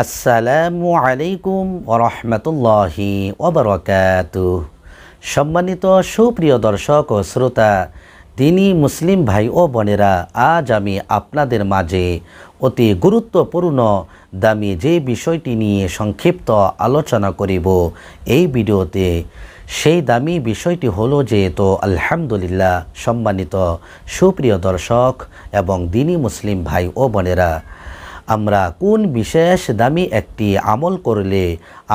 আসসালামু আলাইকুম ওরহমতুল্লাহি ওবরাকাতুহ। সম্মানিত সুপ্রিয় দর্শক ও শ্রোতা, দিনী মুসলিম ভাই ও বোনেরা, আজ আমি আপনাদের মাঝে অতি গুরুত্বপূর্ণ দামি যে বিষয়টি নিয়ে সংক্ষিপ্ত আলোচনা করিব এই ভিডিওতে, সেই দামি বিষয়টি হলো যে আলহামদুলিল্লাহ সম্মানিত সুপ্রিয় দর্শক এবং দিনী মুসলিম ভাই ও বোনেরা, আমরা কোন বিশেষ দামি একটি আমল করলে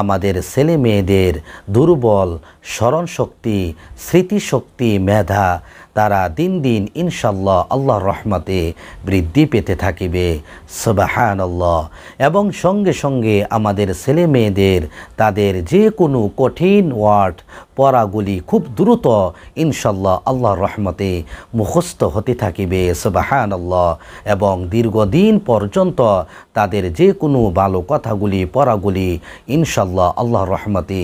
আমাদের ছেলে মেয়েদের দুর্বল স্মরণশক্তি, স্মৃতিশক্তি, মেধা তারা দিন দিন ইনশাল্লাহ আল্লাহর রহমতে বৃদ্ধি পেতে থাকিবে। সুবহানাল্লাহ। এবং সঙ্গে সঙ্গে আমাদের ছেলে মেয়েদের তাদের যে কোনো কঠিন ওয়ার্ড পড়াগুলি খুব দ্রুত ইনশাল্লাহ আল্লাহর রহমতে মুখস্থ হতে থাকিবে। সুবহানাল্লাহ। এবং দীর্ঘদিন পর্যন্ত তাদের যে কোনো ভালো কথাগুলি পড়াগুলি ইনশাল্লাহ আল্লাহর রহমতে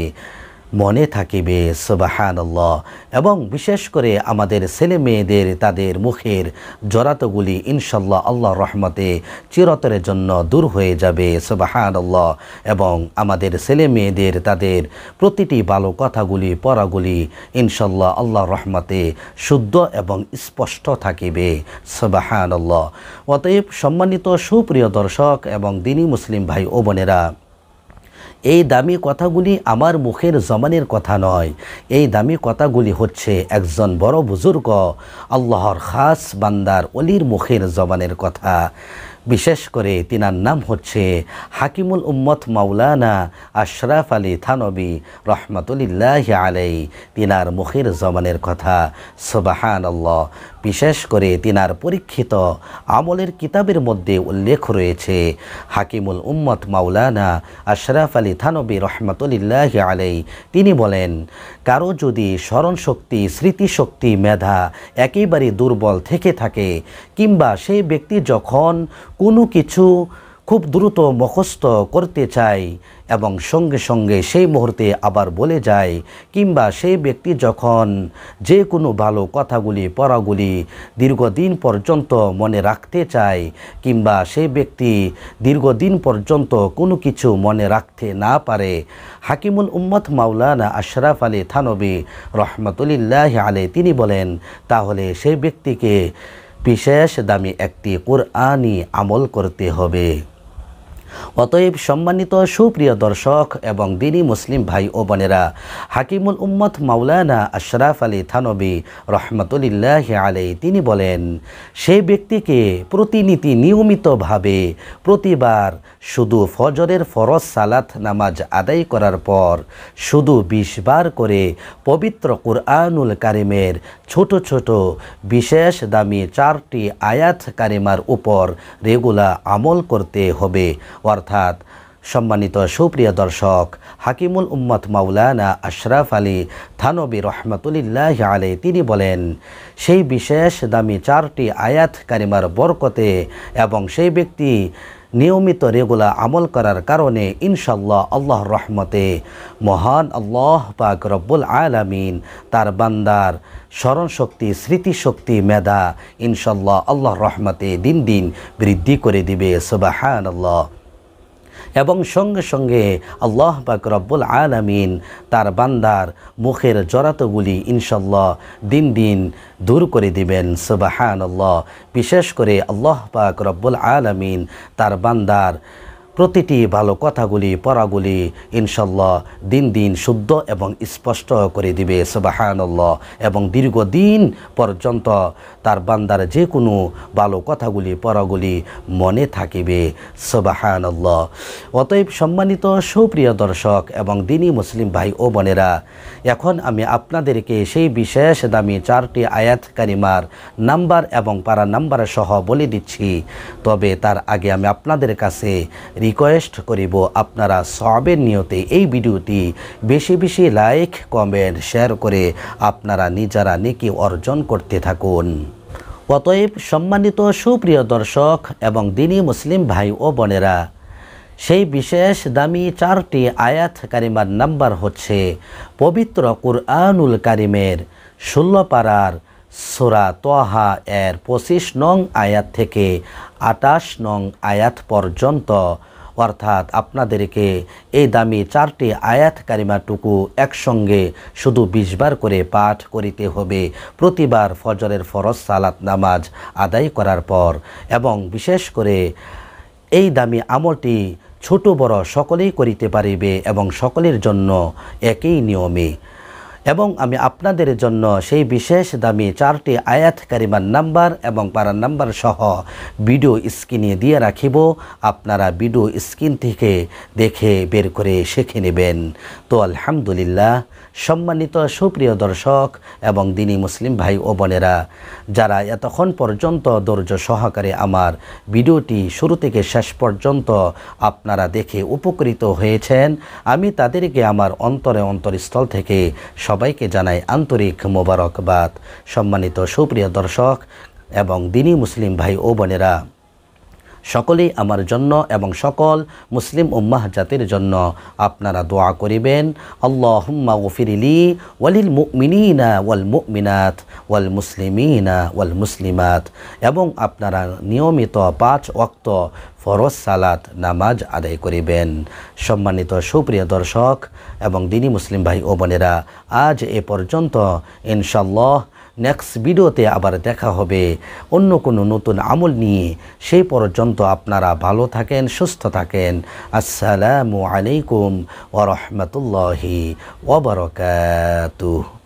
মনে থাকিবে। সুবহানাল্লাহ। এবং বিশেষ করে আমাদের ছেলে মেয়েদের তাদের মুখের জড়াতগুলি ইনশাল্লাহ আল্লাহর রহমতে চিরতরের জন্য দূর হয়ে যাবে। সুবহানাল্লাহ। এবং আমাদের ছেলে মেয়েদের তাদের প্রতিটি ভালো কথাগুলি পড়াগুলি ইনশাল্লাহ আল্লাহর রহমতে শুদ্ধ এবং স্পষ্ট থাকিবে। সুবহানাল্লাহ। অতএব সম্মানিত সুপ্রিয় দর্শক এবং দিনী মুসলিম ভাই ও বোনেরা, এই দামি কথাগুলি আমার মুখের জবানের কথা নয়। এই দামি কথাগুলি হচ্ছে একজন বড় বুজুর্গ আল্লাহর খাস বান্দার অলির মুখের জবানের কথা। বিশেষ করে তিনার নাম হচ্ছে হাকিমুল উম্মত মাওলানা আশরাফ আলী থানবী রহমতুল্লাহি আলাইহি। তিনার মুখের জবানের কথা। সুবহানাল্লাহ। বিশেষ করে তিনার পরীক্ষিত আমলের কিতাবের মধ্যে উল্লেখ রয়েছে, হাকিমুল উম্মত মাওলানা আশরাফ আলী থানবী রহমতুল্লাহি আলাইহি তিনি বলেন, কারো যদি স্মরণশক্তি, স্মৃতিশক্তি, মেধা একেবারে দুর্বল থেকে থাকে, কিংবা সেই ব্যক্তি যখন কোনো কিছু খুব দ্রুত মুখস্থ করতে চায় এবং সঙ্গে সঙ্গে সেই মুহূর্তে আবার বলে যায়, কিংবা সেই ব্যক্তি যখন যে কোনো ভালো কথাগুলি পড়াগুলি দীর্ঘদিন পর্যন্ত মনে রাখতে চায়, কিংবা সেই ব্যক্তি দীর্ঘদিন পর্যন্ত কোনো কিছু মনে রাখতে না পারে, হাকিমুল উম্মত মাওলানা আশরাফ আলী থানবী রহমতুল্লাহি আলাইহি তিনি বলেন, তাহলে সেই ব্যক্তিকে বিশেষ দামি একটি কোরআনি আমল করতে হবে। অতএব সম্মানিত সুপ্রিয় দর্শক এবং দিনী মুসলিম ভাই ও বোনেরা, হাকিমুল উম্মত মাওলানা আশরাফ আলী থানবী রহমতুল্লাহি আলাইহি তিনি বলেন, সেই ব্যক্তিকে প্রতিনিধি নিয়মিতভাবে প্রতিবার শুধু ফজরের ফরজ সালাত নামাজ আদায় করার পর শুধু 20 বার করে পবিত্র কুরআনুল কারিমের ছোট ছোট বিশেষ দামি 4টি আয়াত কারিমার উপর রেগুলার আমল করতে হবে। অর্থাৎ সম্মানিত সুপ্রিয় দর্শক, হাকিমুল উম্মত মাওলানা আশরাফ আলী থানবী রহমতুল্লাহি আলাইহি তিনি বলেন, সেই বিশেষ দামি 4টি আয়াত কারিমার বরকতে এবং সেই ব্যক্তি নিয়মিত রেগুলার আমল করার কারণে ইনশাল্লাহ আল্লাহর রহমতে মহান আল্লাহ পাক রব্বুল আলামিন তার বান্দার স্মরণশক্তি, স্মৃতিশক্তি, মেধা ইনশাল্লাহ আল্লাহর রহমতে দিন দিন বৃদ্ধি করে দিবে। সুবহানাল্লাহ। এবং সঙ্গে সঙ্গে আল্লাহ পাক রব্বুল আলামিন তার বান্দার মুখের জড়াতগুলি ইনশাল্লাহ দিন দিন দূর করে দিবেন। সুবহানাল্লাহ। বিশেষ করে আল্লাহ পাক রব্বুল আলামিন তার বান্দার প্রতিটি ভালো কথাগুলি পড়াগুলি ইনশাল্লাহ দিন দিন শুদ্ধ এবং স্পষ্ট করে দিবে। সুবহানাল্লাহ। এবং দীর্ঘদিন পর্যন্ত তার বান্দার যে কোনো ভালো কথাগুলি পড়াগুলি মনে থাকিবে। সুবহানাল্লাহ। অতএব সম্মানিত সুপ্রিয় দর্শক এবং দিনী মুসলিম ভাই ও বোনেরা, এখন আমি আপনাদেরকে সেই বিশেষ দামি 4টি আয়াত কারিমার নাম্বার এবং পারা নাম্বার সহ বলে দিচ্ছি। তবে তার আগে আমি আপনাদের কাছে রিকোয়েস্ট করিব, আপনারা সওয়াবের নিয়তে এই ভিডিওটি বেশি বেশি লাইক, কমেন্ট, শেয়ার করে আপনারা নিজেরা নেকি অর্জন করতে থাকুন। অতএব সম্মানিত সুপ্রিয় দর্শক এবং দিনী মুসলিম ভাই ও বোনেরা, সেই বিশেষ দামি 4টি আয়াত কারিমার নাম্বার হচ্ছে পবিত্র কুরআনুল কারিমের 16 পারার সূরা তাহা এর 25 নং আয়াত থেকে 28 নং আয়াত পর্যন্ত অর্থাৎ আপনাদেরকে এই দামি 4টি আয়াত কারিমাটুকু একসঙ্গে শুধু 20 বার করে পাঠ করিতে হবে প্রতিবার ফজরের ফরজ সালাত নামাজ আদায় করার পর। এবং বিশেষ করে এই দামি আমলটি ছোট বড় সকলেই করিতে পারিবে এবং সকলের জন্য একই নিয়মে। এবং আমি আপনাদের জন্য সেই বিশেষ দামি 4টি আয়াত কারিমার নাম্বার এবং পারার নাম্বার সহ ভিডিও স্ক্রিনে দিয়ে রাখিব। আপনারা ভিডিও স্ক্রিন থেকে দেখে বের করে শিখে নেবেন। তো আলহামদুলিল্লাহ, সম্মানিত সুপ্রিয় দর্শক এবং দিনী মুসলিম ভাই ও বোনেরা, যারা এতক্ষণ পর্যন্ত ধৈর্য সহকারে আমার ভিডিওটি শুরু থেকে শেষ পর্যন্ত আপনারা দেখে উপকৃত হয়েছেন, আমি তাদেরকে আমার অন্তরস্থল থেকে সবাইকে জানাই আন্তরিক মোবারকবাদ। সম্মানিত সুপ্রিয় দর্শক এবং দিনী মুসলিম ভাই ও বোনেরা, সকলেই আমার জন্য এবং সকল মুসলিম উম্মাহ জাতির জন্য আপনারা দোয়া করিবেন। আল্লাহুম্মা গফিরলি ওয়ালিল মুমিনিনা ওয়াল মুমিনাত ওয়াল মুসলিমিনা ওয়াল মুসলিমাত। এবং আপনারা নিয়মিত 5 ওয়াক্ত ফরজ সালাত নামাজ আদায় করিবেন। সম্মানিত সুপ্রিয় দর্শক এবং দিনী মুসলিম ভাই ও বোনেরা, আজ এ পর্যন্ত। ইনশাআল্লাহ নেক্সট ভিডিওতে আবার দেখা হবে অন্য কোনো নতুন আমল নিয়ে। সেই পর্যন্ত আপনারা ভালো থাকেন, সুস্থ থাকেন। আসসালামু আলাইকুম ওয়া রাহমাতুল্লাহি ওয়া বারাকাতুহু।